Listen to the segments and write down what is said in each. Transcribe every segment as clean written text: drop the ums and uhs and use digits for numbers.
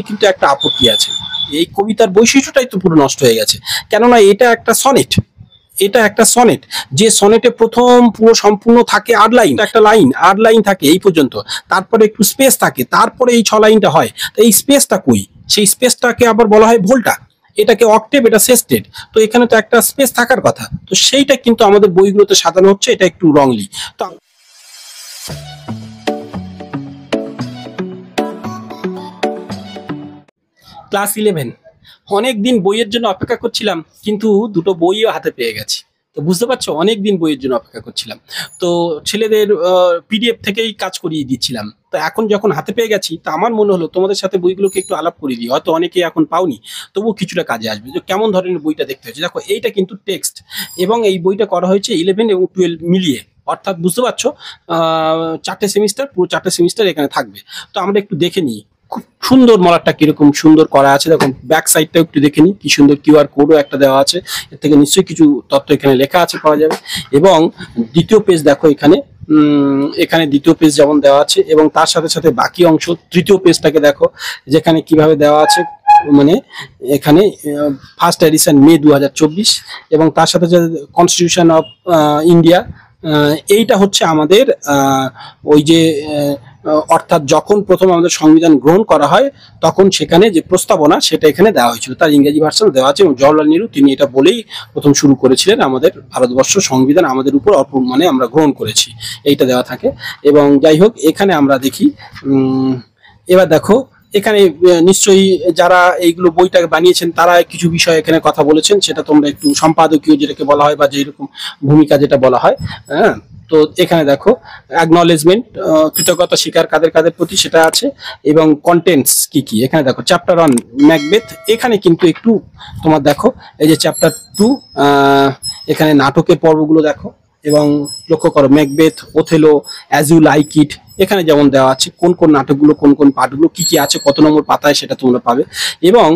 কিন্তু একটা আপত্তি আছে, এই কবিতার বৈশিষ্ট্যটাই তো পুরো নষ্ট হয়ে গেছে। কেননা এটা একটা সনেট, এটা একটা সনেট, যে সনেটে প্রথম পুরো সম্পূর্ণ থাকে 8 লাইন, একটা লাইন 8 লাইন থাকে এই পর্যন্ত, তারপরে একটু স্পেস থাকে, তারপরে এই 6 লাইনটা হয়। তো এই স্পেসটা কই? সেই স্পেসটাকে আবার বলা হয় ভোল্টা, এটাকে অক্টেভ, এটা সেস্টেড। তো এখানে তো একটা স্পেস থাকার কথা, তো সেইটা কিন্তু আমাদের বইগুলোতে সাজানো হচ্ছে, এটা একটু রংলি। তো ক্লাস 11 অনেক দিন বইয়ের জন্য অপেক্ষা করছিলাম, কিন্তু দুটো বইও হাতে পেয়ে গেছি। তো বুঝতে পারছো, অনেক দিন বইয়ের জন্য অপেক্ষা করছিলাম। তো ছেলেদের পিডিএফ থেকেই কাজ করিয়ে দিচ্ছিলাম। তো এখন যখন হাতে পেয়ে গেছি, তো আমার মনে হলো তোমাদের সাথে বইগুলোকে একটু আলাপ করে দিই, হয়তো অনেকে এখন পাওনি, তবুও কিছুটা কাজে আসবে। যে কেমন ধরনের বইটা দেখতে হচ্ছে, দেখো এইটা কিন্তু টেক্সট, এবং এই বইটা করা হয়েছে 11 এবং 12 মিলিয়ে, অর্থাৎ বুঝতে পারছো 4টে সেমিস্টার, পুরো 4টে সেমিস্টার এখানে থাকবে। তো আমরা একটু দেখে নিই খুব সুন্দর মলাটটা কিরকম সুন্দর করা আছে। দেখুন ব্যাক সাইডটা একটু দেখে নিই, কি সুন্দর কিউআর কোডও একটা দেওয়া আছে, এর থেকে নিশ্চয়ই কিছু তথ্য এখানে লেখা আছে, পাওয়া যাবে। এবং দ্বিতীয় পেজ দেখো এখানে, এখানে দ্বিতীয় পেজ যেমন দেওয়া আছে, এবং তার সাথে সাথে বাকি অংশ তৃতীয় পেজটাকে দেখো যেখানে কিভাবে দেওয়া আছে, মানে এখানে ফার্স্ট এডিশন মে 2024, এবং তার সাথে সাথে কনস্টিটিউশন অফ ইন্ডিয়া। এইটা হচ্ছে আমাদের ওই যে অর্থাৎ যখন প্রথম আমাদের সংবিধান গ্রহণ করা হয়, তখন সেখানে যে প্রস্তাবনা সেটা এখানে দেওয়া হয়েছিল, তার ইংরেজি ভার্সন দেওয়া আছে। এবং জওহরলাল নেহরু তিনি এটা বলেই প্রথম শুরু করেছিলেন, আমাদের ভারতবর্ষ সংবিধান আমাদের উপর অর্পণ, মানে আমরা গ্রহণ করেছি, এইটা দেওয়া থাকে। এবং যাই হোক, এখানে আমরা দেখি, এবার দেখো এখানে নিশ্চয়ই যারা এইগুলো বইটাকে বানিয়েছেন তারা কিছু বিষয় এখানে কথা বলেছেন, সেটা তোমরা একটু সম্পাদকীয় যেটাকে বলা হয়, বা যেরকম ভূমিকা যেটা বলা হয়, হ্যাঁ। তো এখানে দেখো অ্যাকনলেজমেন্ট, কৃতজ্ঞতা স্বীকার কাদের কাদের প্রতি, সেটা আছে। এবং কন্টেন্টস কি কি, এখানে দেখো চ্যাপ্টার 1 ম্যাকবেথ, এখানে কিন্তু একটু তোমার দেখো এই যে চ্যাপ্টার 2, এখানে নাটকের পর্বগুলো দেখো, এবং লক্ষ্য করো Macbeth, Othello, as you like it, এখানে যেমন দেওয়া আছে কোন কোন নাটকগুলো, কোন কোন পার্টগুলো কি কি আছে, কত নম্বর পাতায়, সেটা তোমরা পাবে। এবং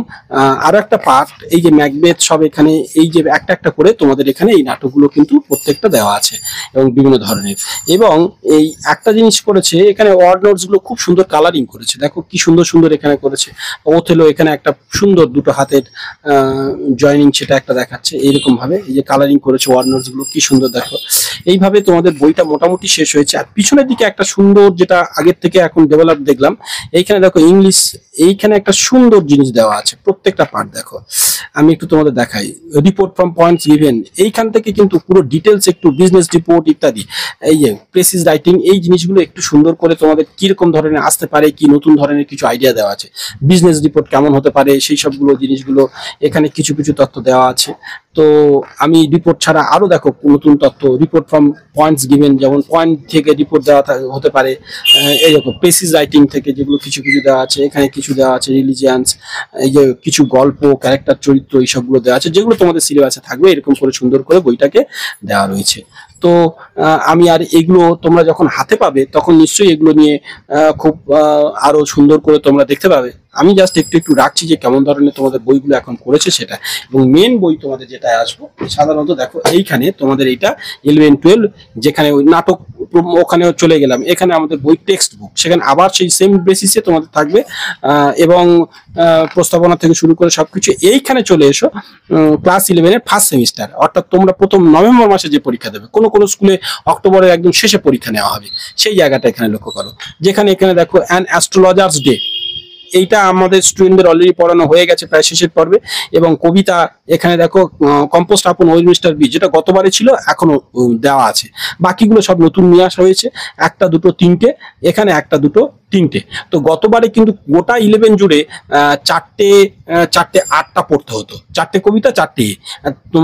আরো একটা পার্ট, এই যে ম্যাকবেথ সব এখানে, এই যে একটা একটা করে তোমাদের এখানে এই নাটকগুলো কিন্তু প্রত্যেকটা দেওয়া আছে, এবং বিভিন্ন ধরনের। এবং এই একটা জিনিস করেছে এখানে, ওয়ার্ড নোটস গুলো খুব সুন্দর কালারিং করেছে, দেখো কি সুন্দর সুন্দর এখানে করেছে। ওথেলো এখানে একটা সুন্দর দুটো হাতের জয়নিং, সেটা একটা দেখাচ্ছে এইরকম ভাবে, এই যে কালারিং করেছে ওয়ার্ড নোটস গুলো, কি সুন্দর দেখো। এইভাবে তোমাদের বইটা মোটামুটি শেষ হয়েছে। আর পিছনের দিকে একটা সুন্দর, যেটা আগের থেকে এখন ডেভেলপ দেখলাম, এইখানে দেখো ইংলিশ, এইখানে একটা সুন্দর জিনিস দেওয়া আছে, প্রত্যেকটা পার্ট দেখো। আমি একটু তোমাদের দেখাই, রিপোর্ট ফ্রম পয়েন্টস গিভেন, এইখান থেকে কিন্তু পুরো ডিটেলস একটু বিজনেস রিপোর্ট ইত্যাদি, এই যে প্রেসিস রাইটিং, এই জিনিসগুলো একটু সুন্দর করে তোমাদের কিরকম ধরনের আসতে পারে, কি নতুন ধরনের কিছু আইডিয়া দেওয়া আছে, বিজনেস রিপোর্ট কেমন হতে পারে, সেই সবগুলো জিনিসগুলো এখানে কিছু কিছু তথ্য দেওয়া আছে। তো আমি রিপোর্ট ছাড়া আরো দেখো নতুন তথ্য, রিপোর্ট ফ্রম পয়েন্টস গিভেন, যেমন পয়েন্ট থেকে রিপোর্ট দেওয়া হতে পারে, এই দেখো প্রেসিস রাইটিং থেকে যেগুলো কিছু কিছু দেওয়া আছে, এখানে কিছু দেওয়া আছে রিলিজিয়ান্স, এই যে কিছু গল্প, ক্যারেক্টার, চরিত্র, এইসবগুলো দেওয়া আছে, যেগুলো তোমাদের সিলেবাসে থাকবে, এরকম করে সুন্দর করে বইটাকে দেওয়া রয়েছে। তো আমি আর এগুলো তোমরা যখন হাতে পাবে তখন নিশ্চয়ই এগুলো নিয়ে খুব আরো সুন্দর করে তোমরা দেখতে পাবে। আমি জাস্ট একটু একটু রাখছি যে কেমন ধরনের তোমাদের বইগুলো এখন করেছে সেটা। এবং মেন বই তোমাদের যেটা আসবো, সাধারণত দেখো এইখানে তোমাদের এইটা 11-12, যেখানে ওই নাটক ওখানে চলে গেলাম, এখানে আমাদের বই টেক্সট বুক, সেখানে আবার সেই সেম বেসিসে তোমাদের থাকবে, এবং প্রস্তাবনা থেকে শুরু করে সবকিছু। এইখানে চলে এসো ক্লাস 11-এর ফার্স্ট সেমিস্টার, অর্থাৎ তোমরা প্রথম নভেম্বর মাসে যে পরীক্ষা দেবে, কোনো কোনো স্কুলে অক্টোবরের একদম শেষে পরীক্ষা নেওয়া হবে, সেই জায়গাটা এখানে লক্ষ্য করো। যেখানে এখানে দেখো অ্যান অ্যাস্ট্রোলজার্স ডে, এইটা আমাদের স্টুডেন্টদের অলরেডি পড়ানো হয়ে গেছে প্রায় শেষের পর্বে। এবং কবিতা এখানে দেখো কম্পোস্ট আপন ওয়েল মিস্টার বি, যেটা গতবারে ছিল এখনো দেওয়া আছে, বাকিগুলো সব নতুন নিয়ে আসা হয়েছে, একটা দুটো তিনটে, এখানে একটা দুটো তিনটে। তো গতবারে কিন্তু গোটা 11 জুড়ে চারটে 8টা পড়তে হতো, 4টে কবিতা 4টে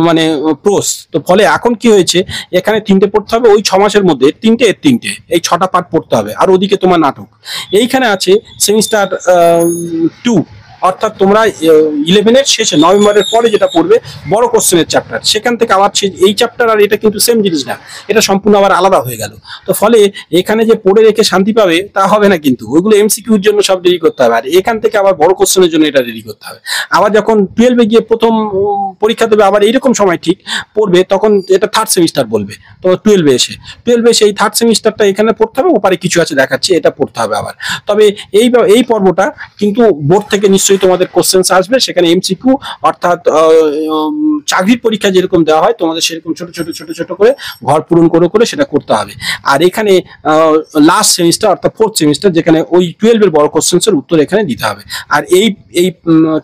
মানে প্রোস। তো ফলে এখন কি হয়েছে, এখানে 3টে পড়তে হবে, ওই 6 মাসের মধ্যে 3টে 3টে, এই 6টা পার্ট পড়তে হবে। আর ওদিকে তোমার নাটক এইখানে আছে সেমিস্টার 2, অর্থাৎ তোমরা 11-এর শেষে নভেম্বরের পরে যেটা পড়বে বড় কোশ্চেনের চ্যাপ্টার, সেখান থেকে আবার এই চ্যাপ্টার আর এটা কিন্তু সেম জিনিস না, এটা সম্পূর্ণ আবার আলাদা হয়ে গেল। তো ফলে এখানে যে পড়ে রেখে শান্তি পাবে তা হবে না, কিন্তু ওইগুলো এমসিকিউর জন্য সব রেডি করতে হবে, আর এখান থেকে আবার বড় কোশ্চেনের জন্য এটা রেডি করতে হবে। আবার যখন 12-এ গিয়ে প্রথম পরীক্ষা দেবে আবার এইরকম সময় ঠিক পড়বে, তখন এটা থার্ড সেমিস্টার বলবে। তো 12-এ এসে এই থার্ড সেমিস্টারটা এখানে পড়তে হবে, ওপারে কিছু আছে দেখাচ্ছি, এটা পড়তে হবে আবার। তবে এই পর্বটা কিন্তু বোর্ড থেকে নিশ্চয়ই তোমাদের কোশ্চেন আসবে, সেখানে এমসিকিউ অর্থাৎ চাকরির পরীক্ষা যেরকম দেওয়া হয় তোমাদের সেরকম ছোট ছোট করে ঘর পূরণ করে সেটা করতে হবে। আর এখানে লাস্ট সেমিস্টার অর্থাৎ ফোর্থ সেমিস্টার, যেখানে ওই 12-এর বড় কোশ্চেন্সের উত্তর এখানে দিতে হবে। আর এই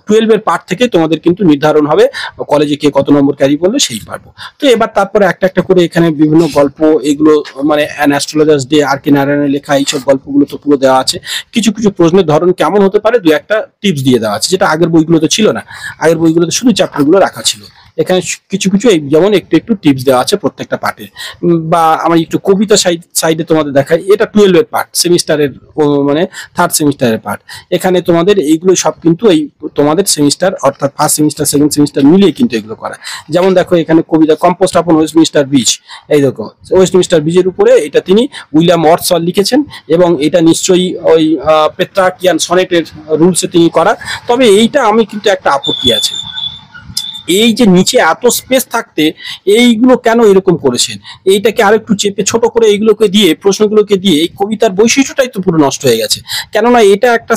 12-এর পার্ট থেকে তোমাদের কিন্তু নির্ধারণ হবে কলেজে কে কত নম্বর ক্যারি করলে সেই পারবো। তো এবার তারপরে একটা করে এখানে বিভিন্ন গল্প, এগুলো মানে অ্যান অ্যাস্ট্রোলজার্স ডে, আর কে নারায়ণের লেখা, এইসব গল্পগুলো তো পুরো দেওয়া আছে। কিছু প্রশ্নের ধরন কেমন হতে পারে দু একটা টিপস দিয়ে দেওয়া আছে, যেটা আগের বইগুলোতে ছিল না। আগের বইগুলোতে শুধু চ্যাপ্টারগুলো রাখা ছিল, এখানে কিছু যেমন একটু টিপস দেওয়া আছে প্রত্যেকটা পার্টের। বা আমি একটু কবিতা সাইডে তোমাদের দেখাই, এটা 12-এর পার্ট, সেমিস্টারের মানে থার্ড সেমিস্টারের পার্ট। এখানে তোমাদের এইগুলো সব কিন্তু এই তোমাদের সেমিস্টার অর্থাৎ ফার্স্ট সেমিস্টার সেকেন্ড সেমিস্টার মিলিয়ে কিন্তু এগুলো করা। যেমন দেখো এখানে কবিতা কম্পোস্ট আপন ওয়েস্টমিনিস্টার ব্রিজ, এই দেখো ওয়েস্টমিনিস্টার ব্রিজের উপরে এটা তিনি উইলিয়াম ওয়াটসন লিখেছেন, এবং এটা নিশ্চয়ই ওই পেট্রাকিয়ান সনেটের রুলসে তিনি করা। তবে এইটা আমি কিন্তু একটা আপত্তি আছে, এই যে নিচে এত স্পেস থাকতে এইগুলো কেন এরকম করেছেন? এইটাকে আরেকটু চেপে ছোট করে এইগুলোকে দিয়ে প্রশ্নগুলোকে দিয়ে এই কবিতার বৈশিষ্ট্যটাই তো পুরো নষ্ট হয়ে গেছে। কেননা এটা একটা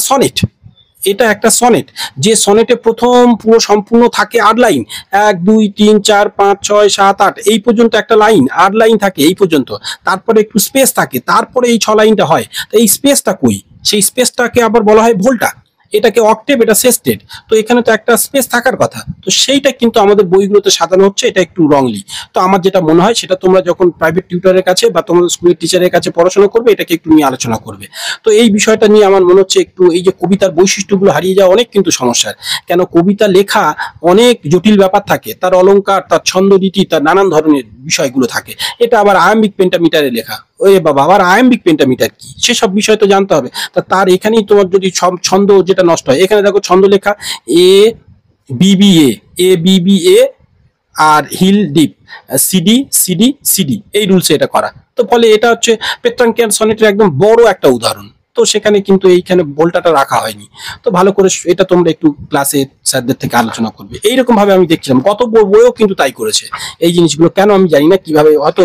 সনেট, যে সনেটে প্রথম পুরো সম্পূর্ণ থাকে 8 লাইন, 1 2 3 4 5 6 7 8 এই পর্যন্ত একটা লাইন, 8 লাইন থাকে এই পর্যন্ত, তারপরে একটু স্পেস থাকে, তারপরে এই 6 লাইনটা হয়। তো এই স্পেসটা কই? সেই স্পেসটাকে আবার বলা হয় ভোল্টা, এটাকে অক্টেভ, এটা সেস্টেড। তো এখানে তো একটা স্পেস থাকার কথা, তো সেইটা কিন্তু আমাদের বইগুলোতে সাজানো হচ্ছে, এটা একটু রংলি। তো আমার যেটা মনে হয় সেটা তোমরা যখন প্রাইভেট টিউটরের কাছে বা তোমাদের স্কুলের টিচারের কাছে পড়াশোনা করবে, এটাকে একটু নিয়ে আলোচনা করবে। তো এই বিষয়টা নিয়ে আমার মনে হচ্ছে একটু এই যে কবিতার বৈশিষ্ট্যগুলো হারিয়ে যাওয়া অনেক কিন্তু সমস্যার। কেন কবিতা লেখা অনেক জটিল ব্যাপার থাকে, তার অলংকার, তার ছন্দ রীতি, তার নানান ধরনের বিষয়গুলো থাকে। এটা আবার আয়াম্বিক পেন্টামিটারে লেখা, ওরে বাবা, আবার আয়াম্বিক পেন্টামিটার কি সেসব বিষয় তো জানতে হবে। তার এখানেই তোমার যদি ছন্দ যেটা নষ্ট হয়, এখানে দেখো ছন্দ লেখা এ বিবিএ আর হিল ডিপ সিডি এই রুলসে এটা করা। তো ফলে এটা হচ্ছে পেট্রাকিয়ান সনেটের একদম বড় একটা উদাহরণ। তো সেখানে কিন্তু এইখানে ভোল্টাটা রাখা হয়নি। তো ভালো করে এটা তোমরা একটু ক্লাসে স্যারদের থেকে আলোচনা করবে। এইরকম ভাবে আমি দেখছিলাম কত বইও কিন্তু তাই করেছে। এই জিনিসগুলো কেন আমি জানি না, কিভাবে, হয়তো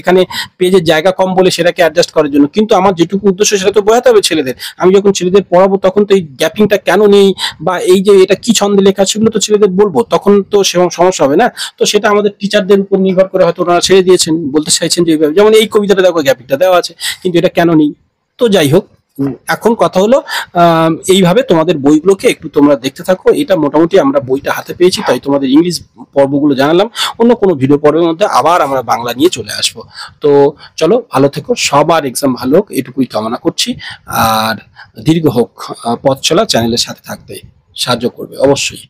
এখানে পেজের জায়গা কম বলে সেটাকে অ্যাডজাস্ট করার জন্য, কিন্তু আমার যেটুকু উদ্দেশ্য সেটা তো বোঝাতে হবে ছেলেদের। আমি যখন ছেলেদের পড়াবো তখন তো এই গ্যাপিংটা কেন নেই, বা এই যে এটা কি ছন্দে লেখা, সেগুলো তো ছেলেদের বলবো, তখন তো সেরকম সমস্যা হবে না। তো সেটা আমাদের টিচারদের উপর নির্ভর করে হয়তো ওনারা ছেড়ে দিয়েছেন, বলতে চাইছেন যে এইভাবে, যেমন এই কবিতাটা দেখো গ্যাপিংটা দেওয়া আছে, কিন্তু এটা কেন নেই। তো যাই হোক, এখন কথা হলো এইভাবে তোমাদের বইগুলোকে একটু তোমরা দেখতে থাকো। এটা মোটামুটি আমরা বইটা হাতে পেয়েছি, তাই তোমাদের ইংলিশ পর্বগুলো জানালাম। অন্য কোনো ভিডিও পর্বের মধ্যে আবার আমরা বাংলা নিয়ে চলে আসবো। তো চলো, ভালো থেকো, সবার এক্সাম ভালো হোক এটুকুই কামনা করছি। আর দীর্ঘ হোক পথ চলা, চ্যানেলের সাথে থাকতে সাহায্য করবে অবশ্যই।